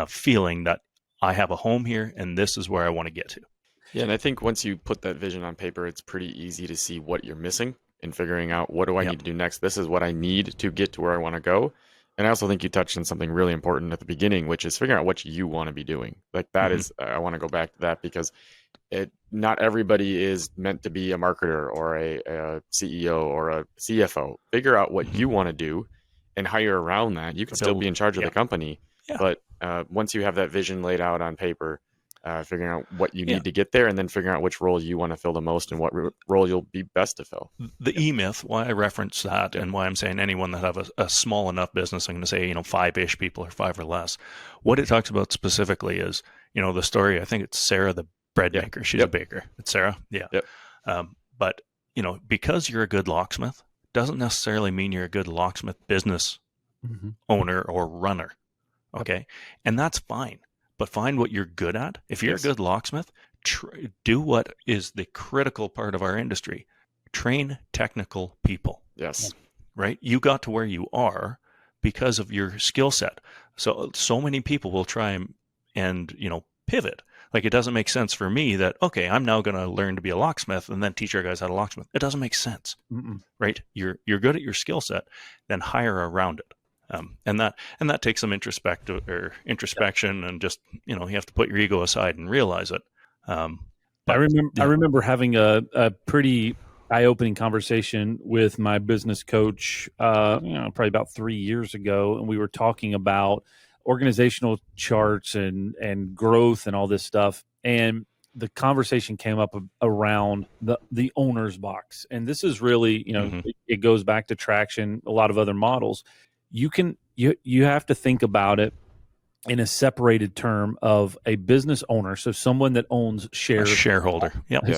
feeling that I have a home here and this is where I want to get to. Yeah, and I think once you put that vision on paper, it's pretty easy to see what you're missing and figuring out what do I need to do next. This is what I need to get to where I want to go. And I also think you touched on something really important at the beginning, which is figuring out what you want to be doing. Like that is, I want to go back to that because not everybody is meant to be a marketer or a CEO or a CFO. Figure out what you want to do and hire around that. You can still be in charge of the company, but once you have that vision laid out on paper, figuring out what you need to get there and then figuring out which role you want to fill the most and what role you'll be best to fill. The E-Myth, why I reference that and why I'm saying anyone that have a small enough business, I'm going to say, 5-ish people or 5 or less. What it talks about specifically is, the story, I think it's Sarah, the bread maker. She's a baker. It's Sarah. Yeah. Yep. But, because you're a good locksmith doesn't necessarily mean you're a good locksmith business owner or runner. Okay. And that's fine. But find what you're good at. If you're a good locksmith, do what is the critical part of our industry. Train technical people. Yes. Right? You got to where you are because of your skill set. So many people will try and pivot. Like it doesn't make sense for me that, okay, I'm now going to learn to be a locksmith and then teach our guys how to locksmith. It doesn't make sense. Right? You're good at your skill set, then hire around it. And that takes some introspection and just, you have to put your ego aside and realize it. I remember having a pretty eye-opening conversation with my business coach, probably about 3 years ago. And we were talking about organizational charts and growth and all this stuff. And the conversation came up around the owner's box. And this is really, it goes back to Traction, a lot of other models. You have to think about it in a separated term of a business owner. So someone that owns shares, a shareholder,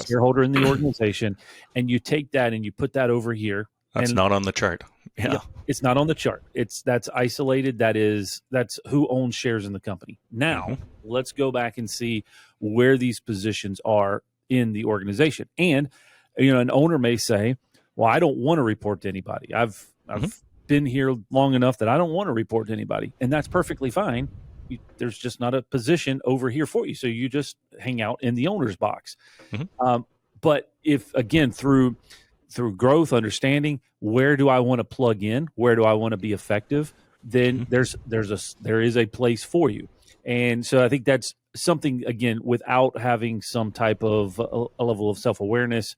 shareholder in the organization. And you take that and you put that over here. That's not on the chart. Yeah. It's not on the chart. That's isolated. That's who owns shares in the company. Now let's go back and see where these positions are in the organization. And, an owner may say, well, I don't want to report to anybody. I've been here long enough that I don't want to report to anybody, and that's perfectly fine. There's just not a position over here for you, so you just hang out in the owner's box. But if again through growth, understanding where do I want to plug in, where do I want to be effective, then there is a place for you. And so I think that's something, again, without having some type of a level of self-awareness.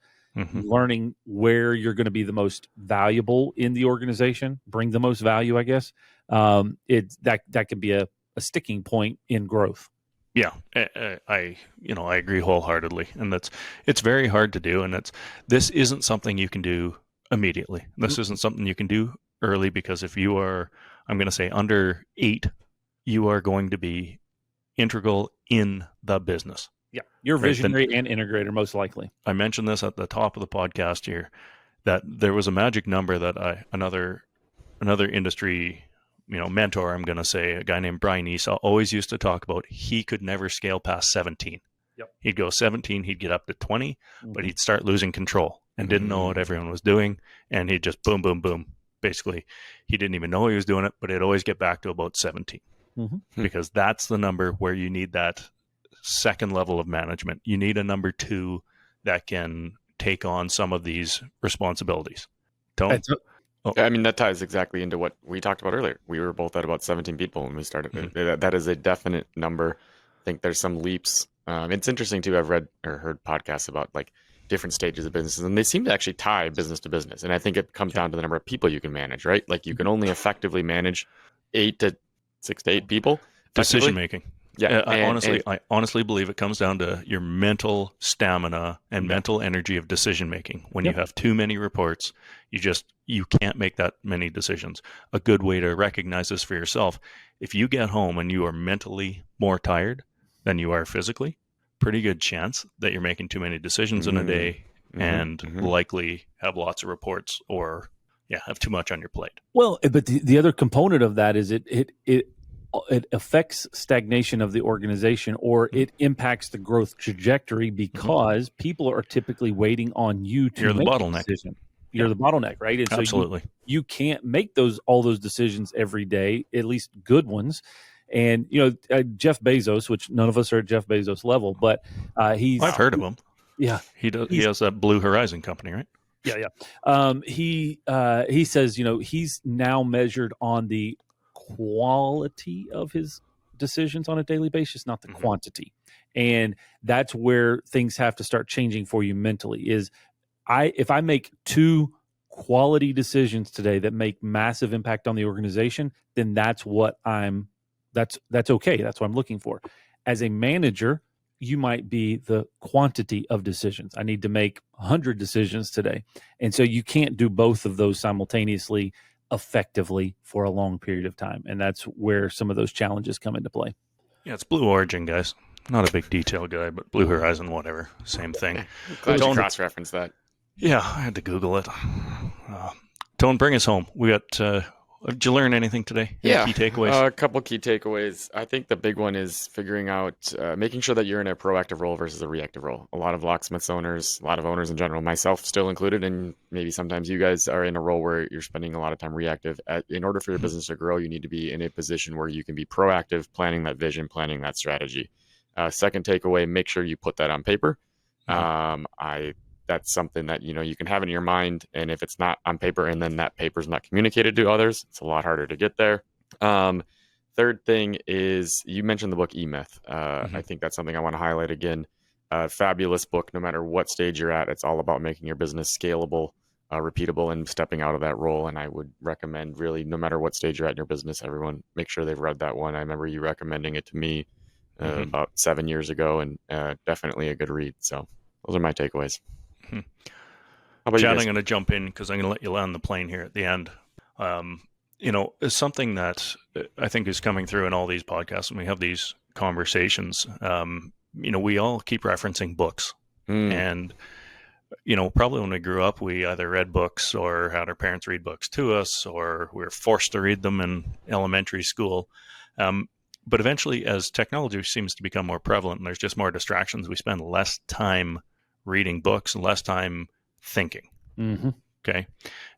Learning where you're going to be the most valuable in the organization, bring the most value, I guess. That could be a sticking point in growth. Yeah, I agree wholeheartedly, and it's very hard to do, and this isn't something you can do immediately. This isn't something you can do early because if you are, I'm going to say under 8, you are going to be integral in the business. Yeah, you're visionary and integrator, most likely. I mentioned this at the top of the podcast here, that there was a magic number that another industry, mentor, I'm going to say, a guy named Brian Esau, always used to talk about. He could never scale past 17. Yep. He'd go 17, he'd get up to 20, but he'd start losing control and didn't know what everyone was doing, and he'd just boom, boom, boom. Basically, he didn't even know he was doing it, but it'd always get back to about 17 because that's the number where you need that second level of management. You need a number 2 that can take on some of these responsibilities. I mean, that ties exactly into what we talked about earlier. We were both at about 17 people when we started. That is a definite number. I think there's some leaps. It's interesting too. I've read or heard podcasts about like different stages of businesses, and they seem to actually tie business to business. And I think it comes down to the number of people you can manage, right? Like you can only effectively manage 6 to 8 people. Decision making. Yeah, I honestly believe it comes down to your mental stamina and mental energy of decision making. When you have too many reports, you can't make that many decisions. A good way to recognize this for yourself: if you get home and you are mentally more tired than you are physically, pretty good chance that you're making too many decisions in a day and likely have lots of reports or have too much on your plate. Well, but the other component of that is it it affects stagnation of the organization, or it impacts the growth trajectory because people are typically waiting on you to You're the make a bottleneck. decision. You're the bottleneck, right? And so Absolutely. you can't make all those decisions every day, at least good ones. And Jeff Bezos, which none of us are at Jeff Bezos level, but I've heard of him. Yeah, he has that Blue Horizon company, right? Yeah. He says he's now measured on the quality of his decisions on a daily basis, not the quantity. And that's where things have to start changing for you mentally. If I make 2 quality decisions today that make massive impact on the organization, then that's okay. That's what I'm looking for. As a manager, you might be the quantity of decisions. I need to make 100 decisions today. And so you can't do both of those simultaneously effectively for a long period of time. And that's where some of those challenges come into play. Yeah, it's Blue Origin, guys. Not a big detail guy, but Blue Horizon, whatever. Same thing. Glad you cross-reference that. Yeah, I had to Google it. Tone, bring us home. We got... did you learn anything today? Any key takeaways? A couple key takeaways. I think the big one is figuring out, making sure that you're in a proactive role versus a reactive role. A lot of locksmiths owners, a lot of owners in general, myself still included, and maybe sometimes you guys are in a role where you're spending a lot of time reactive. In order for your business to grow, you need to be in a position where you can be proactive, planning that vision, planning that strategy. Second takeaway, make sure you put that on paper. That's something that you can have in your mind, and if it's not on paper and then that paper is not communicated to others, it's a lot harder to get there. Third thing is, you mentioned the book E-Myth. I think that's something I want to highlight again. Fabulous book. No matter what stage you're at, it's all about making your business scalable, repeatable, and stepping out of that role. And I would recommend, really, no matter what stage you're at in your business, everyone make sure they've read that one. I remember you recommending it to me about 7 years ago, and definitely a good read. So those are my takeaways. Chad, I'm going to jump in because I'm going to let you land the plane here at the end. It's something that I think is coming through in all these podcasts, and we have these conversations. We all keep referencing books. And, probably when we grew up, we either read books or had our parents read books to us, or we were forced to read them in elementary school. But eventually, as technology seems to become more prevalent and there's just more distractions, we spend less time reading books and less time thinking. Okay.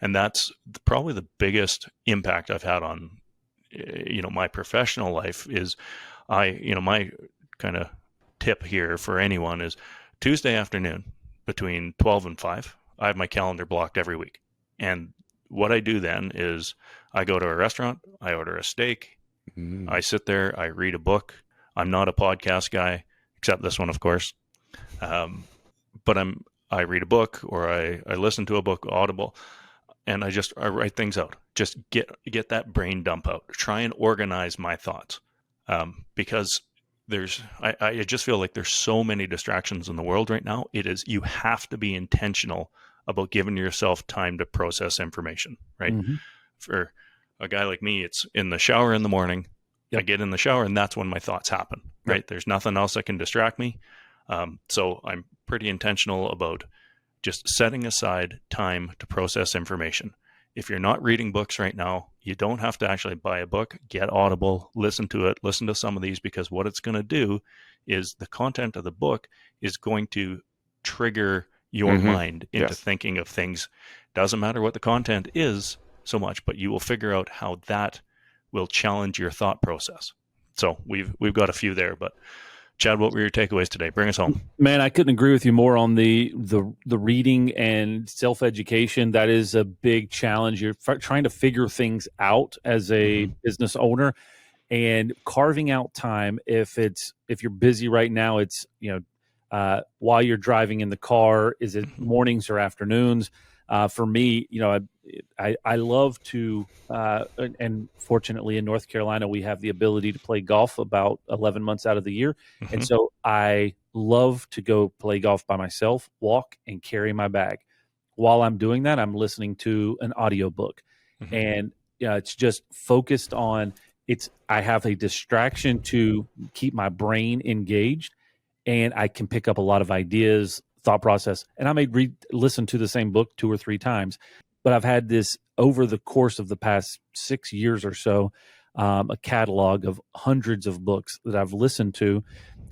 And that's probably the biggest impact I've had on, my professional life is my kind of tip here for anyone is Tuesday afternoon between 12 and 5, I have my calendar blocked every week. And what I do then is I go to a restaurant, I order a steak, I sit there, I read a book. I'm not a podcast guy, except this one, of course. But I read a book, or I listen to a book, Audible, and I write things out. Just get that brain dump out. Try and organize my thoughts, because I just feel like there's so many distractions in the world right now. You have to be intentional about giving yourself time to process information, right? For a guy like me, it's in the shower in the morning. I get in the shower, and that's when my thoughts happen, right? There's nothing else that can distract me. So I'm pretty intentional about just setting aside time to process information. If you're not reading books right now, you don't have to actually buy a book. Get Audible, listen to it, listen to some of these, because what it's going to do is the content of the book is going to trigger your mind into thinking of things. Doesn't matter what the content is so much, but you will figure out how that will challenge your thought process. So we've got a few there, but Chad, what were your takeaways today? Bring us home. Man, I couldn't agree with you more on the reading and self-education. That is a big challenge. You're trying to figure things out as a business owner, and carving out time. If you're busy right now, it's while you're driving in the car. Is it mornings or afternoons? For me, I love to, and fortunately in North Carolina, we have the ability to play golf about 11 months out of the year. And so I love to go play golf by myself, walk, and carry my bag. While I'm doing that, I'm listening to an audiobook. And it's just focused on I have a distraction to keep my brain engaged, and I can pick up a lot of ideas, thought process. And I may listen to the same book 2 or 3 times, but I've had this over the course of the past 6 years or so. a catalog of hundreds of books that I've listened to.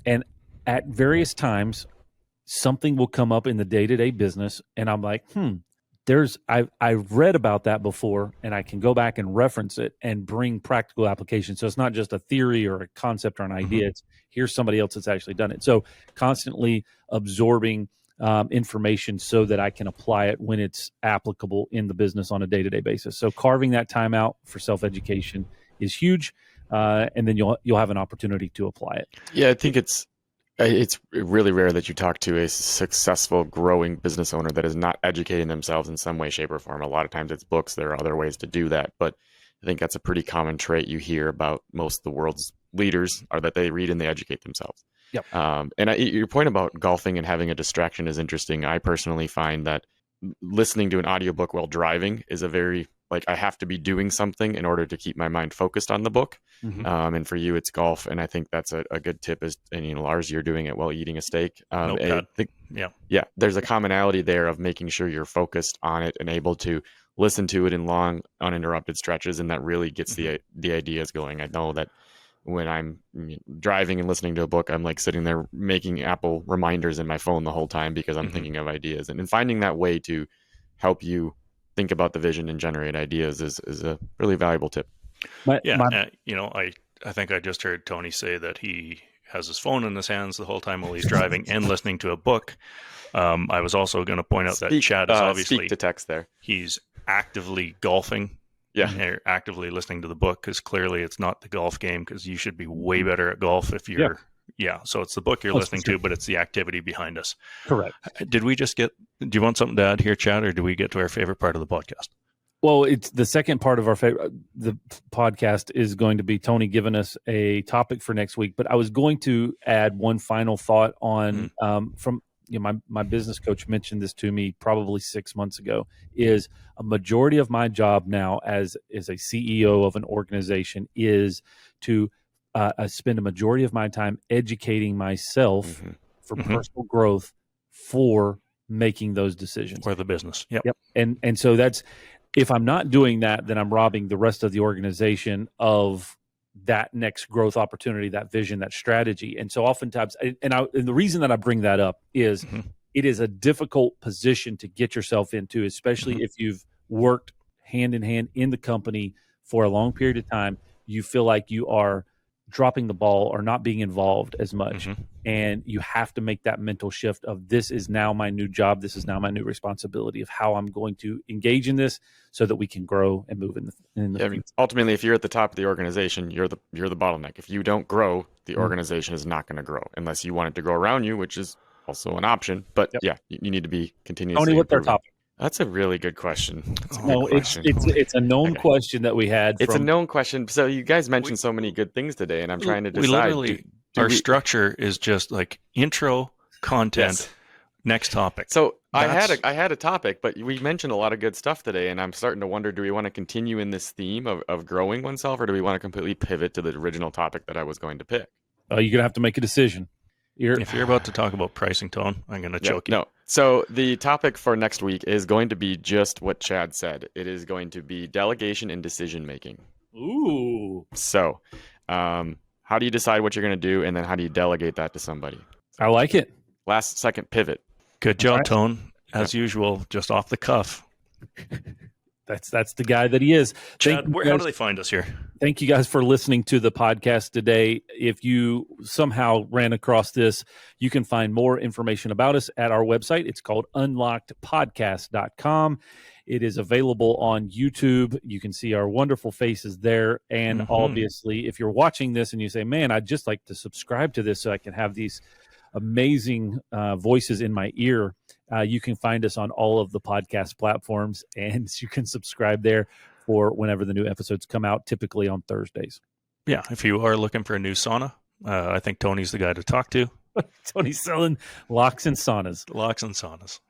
And at various times, something will come up in the day-to-day business, and I'm like, I've read about that before, and I can go back and reference it and bring practical application. So it's not just a theory or a concept or an idea. It's here's somebody else that's actually done it. So constantly absorbing information so that I can apply it when it's applicable in the business on a day-to-day basis. So carving that time out for self-education is huge, and then you'll have an opportunity to apply it. Yeah, I think it's really rare that you talk to a successful growing business owner that is not educating themselves in some way, shape, or form. A lot of times it's books. There are other ways to do that, but I think that's a pretty common trait you hear about most of the world's leaders, are that they read and they educate themselves. Yep. Your point about golfing and having a distraction is interesting. I personally find that listening to an audiobook while driving is I have to be doing something in order to keep my mind focused on the book. And for you, it's golf. And I think that's a good tip and Lars, you're doing it while eating a steak. There's a commonality there of making sure you're focused on it and able to listen to it in long, uninterrupted stretches. And that really gets the ideas going. I know that when I'm driving and listening to a book, I'm like sitting there making Apple reminders in my phone the whole time because I'm thinking of ideas. And finding that way to help you think about the vision and generate ideas is a really valuable tip. I think I just heard Tony say that he has his phone in his hands the whole time while he's driving and listening to a book. I was also going to point out that Chad is obviously speak to text there. He's actively golfing. Yeah, actively listening to the book, because clearly it's not the golf game, because you should be way better at golf if you're. Yeah, so it's the book you're listening to, but it's the activity behind us. Correct. Do you want something to add here, Chad, or do we get to our favorite part of the podcast? Well, it's the second part of the podcast is going to be Tony giving us a topic for next week. But I was going to add one final thought on from my business coach mentioned this to me probably 6 months ago, is a majority of my job now as a CEO of an organization is to spend a majority of my time educating myself for personal growth for making those decisions. Or the business. Yep. And so that's, if I'm not doing that, then I'm robbing the rest of the organization of that next growth opportunity, that vision, that strategy. And so oftentimes, and the reason that I bring that up is it is a difficult position to get yourself into, especially if you've worked hand in hand in the company for a long period of time. You feel like you are dropping the ball or not being involved as much. And you have to make that mental shift of, this is now my new job. This is now my new responsibility of how I'm going to engage in this so that we can grow and move in the I mean, ultimately, if you're at the top of the organization, you're the bottleneck. If you don't grow, the organization is not going to grow unless you want it to grow around you, which is also an option. But you need to be continuously Tony, what's our improving. topic? That's a really good question. It's a known question that we had. It's a known question. So you guys mentioned so many good things today, and I'm trying to decide. Our structure is just like intro, content, next topic. So I had a topic, but we mentioned a lot of good stuff today, and I'm starting to wonder, do we want to continue in this theme of growing oneself, or do we want to completely pivot to the original topic that I was going to pick? You're going to have to make a decision. If you're about to talk about pricing, Tone, I'm going to choke you. No. So the topic for next week is going to be just what Chad said. It is going to be delegation and decision making. Ooh. So how do you decide what you're going to do, and then how do you delegate that to somebody? I like it. Last second pivot. Good job, Tone. As usual, just off the cuff. That's the guy that he is. Chad, how do they find us here? Thank you guys for listening to the podcast today. If you somehow ran across this, you can find more information about us at our website. It's called unlockedpodcast.com. It is available on YouTube. You can see our wonderful faces there. And obviously, if you're watching this and you say, man, I'd just like to subscribe to this so I can have these amazing voices in my ear, you can find us on all of the podcast platforms, and you can subscribe there for whenever the new episodes come out, typically on Thursdays. Yeah, if you are looking for a new sauna, I think Tony's the guy to talk to. Tony's selling locks and saunas. Locks and saunas.